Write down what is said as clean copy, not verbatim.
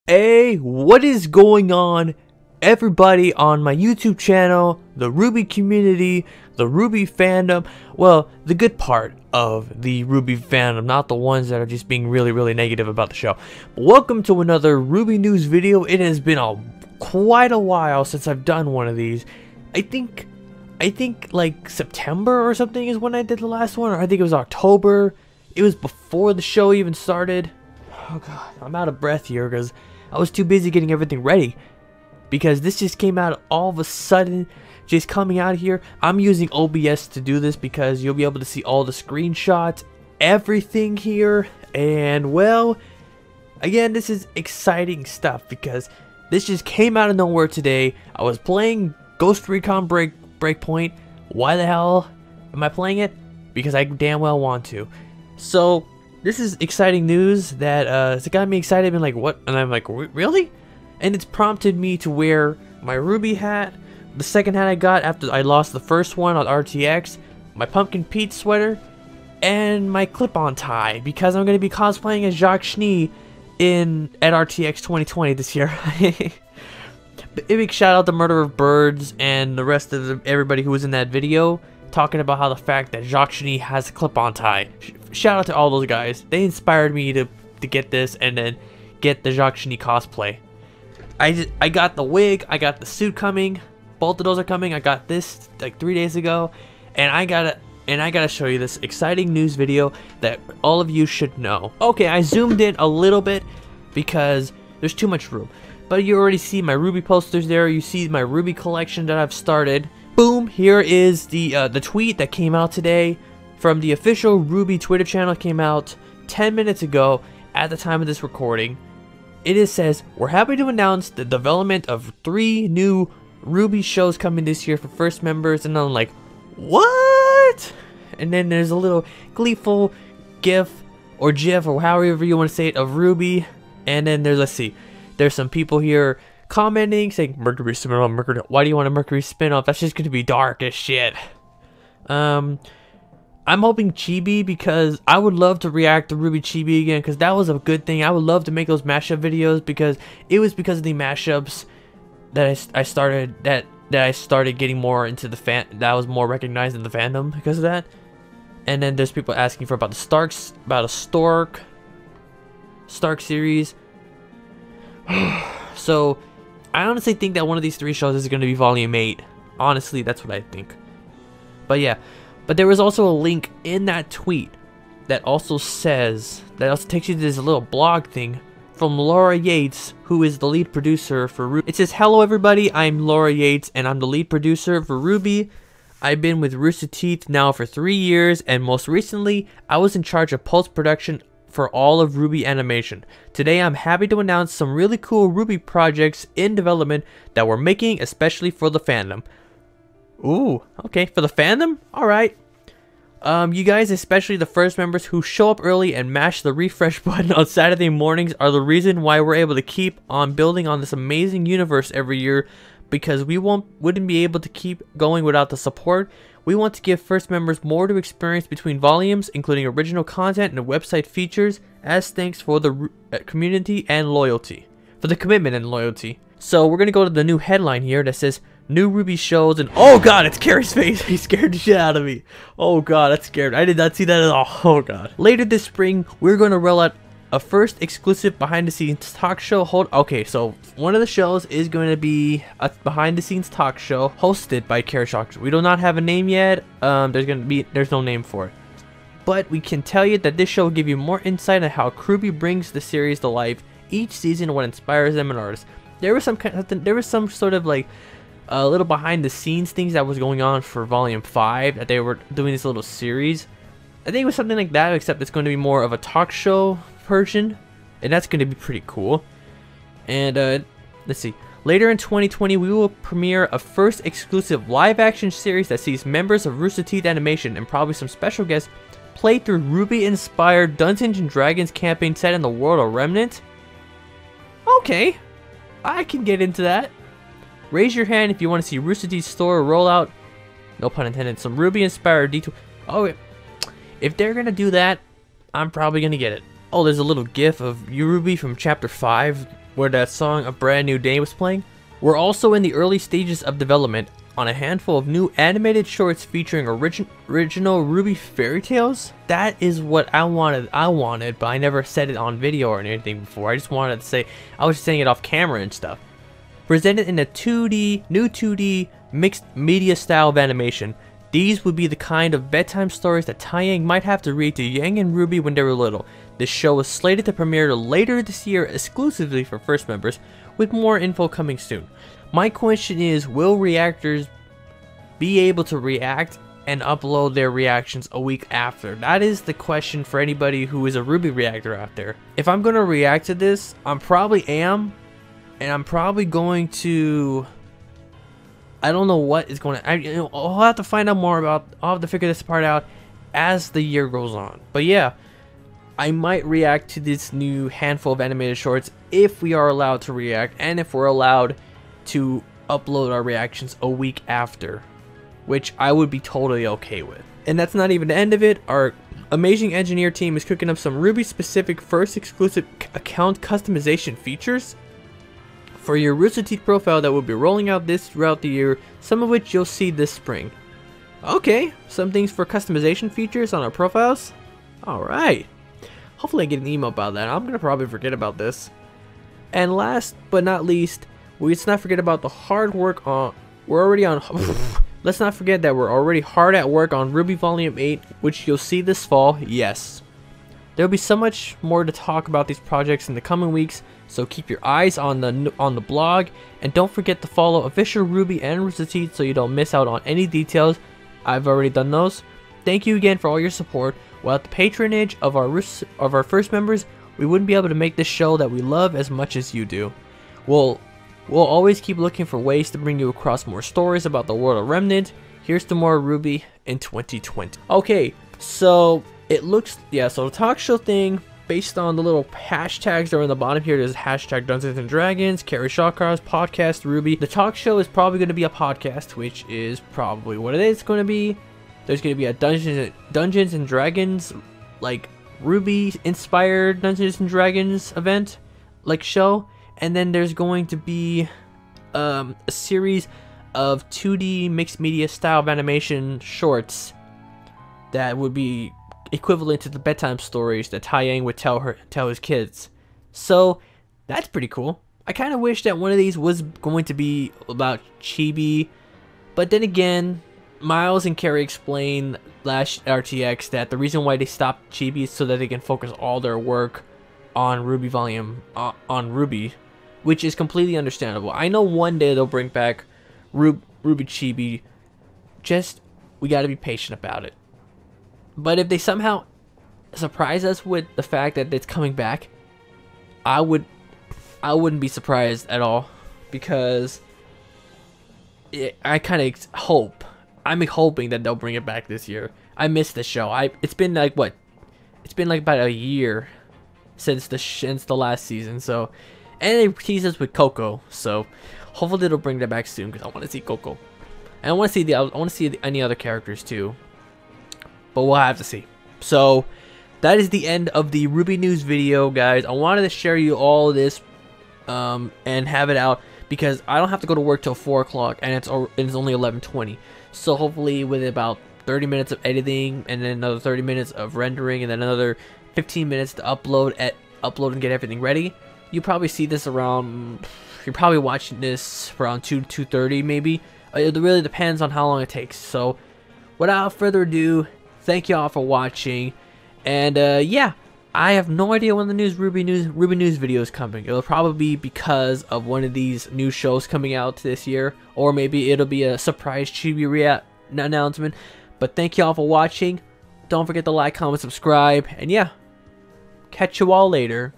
Hey, what is going on, everybody on my YouTube channel, the RWBY community, the RWBY fandom? Well, the good part of the RWBY fandom, not the ones that are just being really negative about the show. But welcome to another RWBY news video. It has been quite a while since I've done one of these. I think like September or something is when I did the last one, or I think it was October. It was before the show even started. Oh god, I'm out of breath here because I was too busy getting everything ready, because this just came out all of a sudden, just coming out here. I'm using OBS to do this because you'll be able to see all the screenshots, everything here. And well, again, this is exciting stuff because this just came out of nowhere today. I was playing Ghost Recon Breakpoint. Why the hell am I playing it? Because I damn well want to. So this is exciting news that it's got me excited. And like, what? And I'm like, really? And it's prompted me to wear my RWBY hat, the second hat I got after I lost the first one on RTX, my Pumpkin Pete sweater, and my clip-on tie, because I'm going to be cosplaying as Jacques Schnee at RTX 2020 this year. A big shout out to Murder of Birds and the rest of everybody who was in that video talking about how the fact that Jacques Schnee has a clip-on tie. Shout out to all those guys. They inspired me to get this and then get the Jacques Schnee cosplay. I got the wig, I got the suit coming. Both of those are coming. I got this like 3 days ago, and I gotta show you this exciting news video that all of you should know. Okay, I zoomed in a little bit because there's too much room. But you already see my RWBY posters there. You see my RWBY collection that I've started. Boom! Here is the tweet that came out today from the official RWBY Twitter channel. It came out 10 minutes ago at the time of this recording. It says, "We're happy to announce the development of 3 new RWBY shows coming this year for first members." And I'm like, what? And then there's a little gleeful gif or gif or however you want to say it of RWBY. And then there's, let's see, there's some people here commenting saying, "Mercury spin-off, Mercury, why do you want a Mercury spin-off? That's just gonna be dark as shit." I'm hoping Chibi, because I would love to react to RWBY Chibi again, because that was a good thing. I would love to make those mashup videos, because it was because of the mashups that I started getting more into the that I was more recognized in the fandom because of that. And then there's people asking for about a Stark series. So I honestly think that one of these 3 shows is going to be volume 8. Honestly, that's what I think. But yeah, but there was also a link in that tweet that also takes you to this little blog thing from Laura Yates, who is the lead producer for RWBY. It says, "Hello everybody, I'm Laura Yates and I'm the lead producer for RWBY. I've been with Rooster Teeth now for 3 years, and most recently I was in charge of post-production for all of RWBY animation. Today I'm happy to announce some really cool RWBY projects in development that we're making especially for the fandom." Ooh, okay, for the fandom? Alright. You guys, especially the first members who show up early and mash the refresh button on Saturday mornings, are the reason why we're able to keep on building on this amazing universe every year, because we wouldn't be able to keep going without the support. We want to give first members more to experience between volumes, including original content and website features, as thanks for the community and loyalty. For the commitment and loyalty. So we're going to go to the new headline here that says, "New RWBY shows," and oh god, it's Carrie's face. He scared the shit out of me. Oh god, that's scared. I did not see that at all. Oh god. Later this spring, we're going to roll out a first exclusive behind-the-scenes talk show. Okay, so one of the shows is going to be a behind-the-scenes talk show hosted by Carrie Shock. We do not have a name yet. There's no name for it. But we can tell you that this show will give you more insight on how RWBY brings the series to life each season, what inspires them and artists. There was some sort of like a little behind the scenes things that was going on for volume 5, that they were doing this little series. I think it was something like that, except it's going to be more of a talk show version, and that's going to be pretty cool. And let's see, later in 2020 we will premiere a first exclusive live action series that sees members of Rooster Teeth Animation and probably some special guests play through RWBY inspired Dungeons and Dragons campaign set in the world of Remnant. Okay, I can get into that. Raise your hand if you want to see Rooster Teeth's store roll out, no pun intended, some RWBY inspired detour. Oh, if they're gonna do that, I'm probably gonna get it. Oh, there's a little gif of RWBY from chapter 5 where that song A Brand New Day was playing. We're also in the early stages of development on a handful of new animated shorts featuring original RWBY fairy tales. That is what I wanted, but I never said it on video or anything before. I just wanted to say, I was just saying it off camera and stuff. Presented in a new 2D mixed media style of animation. These would be the kind of bedtime stories that Taeyang might have to read to Yang and RWBY when they were little. This show is slated to premiere later this year exclusively for first members, with more info coming soon. My question is, will reactors be able to react and upload their reactions a week after? That is the question for anybody who is a RWBY reactor out there. If I'm going to react to this, and I'm probably going to, I don't know what is going to, I'll have to find out more about, I'll have to figure this part out as the year goes on. But yeah, I might react to this new handful of animated shorts if we are allowed to react, and if we're allowed to upload our reactions a week after, which I would be totally okay with. And that's not even the end of it. Our amazing engineer team is cooking up some RWBY specific first exclusive account customization features for your Rooster Teeth profile that will be rolling out throughout the year, some of which you'll see this spring. Okay, some things for customization features on our profiles. Alright. Hopefully I get an email about that. I'm gonna probably forget about this. And last but not least, let's not forget about the hard work on, let's not forget that we're already hard at work on RWBY Volume 8, which you'll see this fall. Yes. There'll be so much more to talk about these projects in the coming weeks, so keep your eyes on the blog, and don't forget to follow official RWBY and Rooster Teeth so you don't miss out on any details. I've already done those. Thank you again for all your support. Without the patronage of our first members, we wouldn't be able to make this show that we love as much as you do. We'll always keep looking for ways to bring you across more stories about the world of Remnant. Here's to more RWBY in 2020. Okay, so it looks, yeah, so the talk show thing, based on the little hashtags that are in the bottom here, there's hashtag Dungeons and Dragons, Carrie Shawcross, podcast RWBY. The talk show is probably going to be a podcast, which is probably what it is going to be. There's going to be a Dungeons and Dragons, like RWBY inspired Dungeons and Dragons event, like show. And then there's going to be a series of 2D mixed media style of animation shorts that would be equivalent to the bedtime stories that Taeyang would tell his kids. So that's pretty cool. I kind of wish that one of these was going to be about Chibi, but then again, Miles and Carrie explain last RTX that the reason why they stopped Chibi is so that they can focus all their work on RWBY, which is completely understandable. I know one day they'll bring back RWBY Chibi. Just, we gotta be patient about it. But if they somehow surprise us with the fact that it's coming back, I wouldn't be surprised at all, because I kind of hope. I'm hoping that they'll bring it back this year. I missed the show. It's been like what? It's been like about a year since the last season. So, and they teased us with Coco. So, hopefully they'll bring that back soon, because I want to see Coco. And I want to see any other characters too. But we'll have to see. So, that is the end of the RWBY news video, guys. I wanted to share you all this and have it out, because I don't have to go to work till 4 o'clock, and it's only 11:20. So hopefully with about 30 minutes of editing, and then another 30 minutes of rendering, and then another 15 minutes to upload and get everything ready, you'll probably see this around, you're probably watching this around 2:30 maybe. It really depends on how long it takes. So without further ado, thank you all for watching, and yeah, I have no idea when the RWBY news video is coming. It'll probably be because of one of these new shows coming out this year, or maybe it'll be a surprise Chibi announcement. But thank you all for watching. Don't forget to like, comment, subscribe, and yeah, catch you all later.